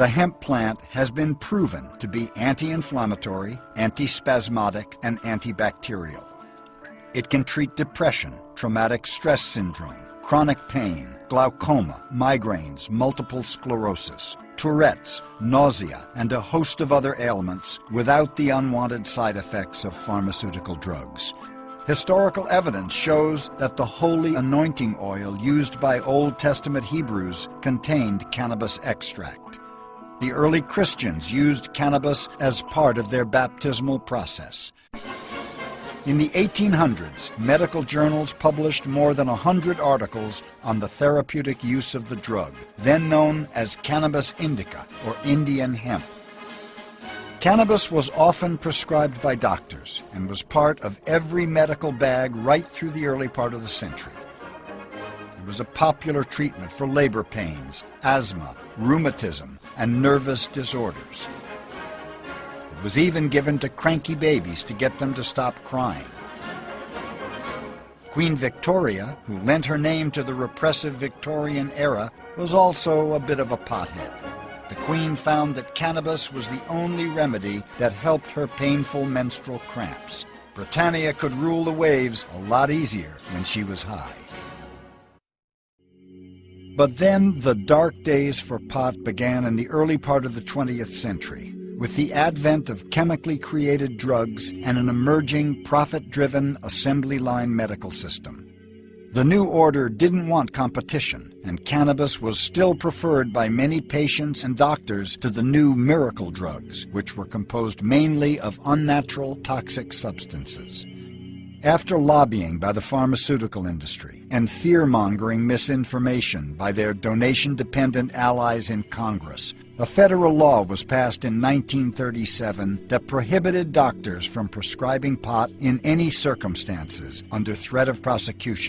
The hemp plant has been proven to be anti-inflammatory, antispasmodic, and antibacterial. It can treat depression, traumatic stress syndrome, chronic pain, glaucoma, migraines, multiple sclerosis, Tourette's, nausea, and a host of other ailments without the unwanted side effects of pharmaceutical drugs. Historical evidence shows that the holy anointing oil used by Old Testament Hebrews contained cannabis extract. The early Christians used cannabis as part of their baptismal process. In the 1800s, medical journals published more than 100 articles on the therapeutic use of the drug, then known as cannabis indica or Indian hemp. Cannabis was often prescribed by doctors and was part of every medical bag right through the early part of the century. It was a popular treatment for labor pains, asthma, rheumatism, and nervous disorders. It was even given to cranky babies to get them to stop crying. Queen Victoria, who lent her name to the repressive Victorian era, was also a bit of a pothead. The Queen found that cannabis was the only remedy that helped her painful menstrual cramps. Britannia could rule the waves a lot easier when she was high. But then the dark days for pot began in the early part of the 20th century, with the advent of chemically created drugs and an emerging profit-driven assembly line medical system. The new order didn't want competition, and cannabis was still preferred by many patients and doctors to the new miracle drugs, which were composed mainly of unnatural toxic substances. After lobbying by the pharmaceutical industry and fear-mongering misinformation by their donation-dependent allies in Congress, a federal law was passed in 1937 that prohibited doctors from prescribing pot in any circumstances under threat of prosecution.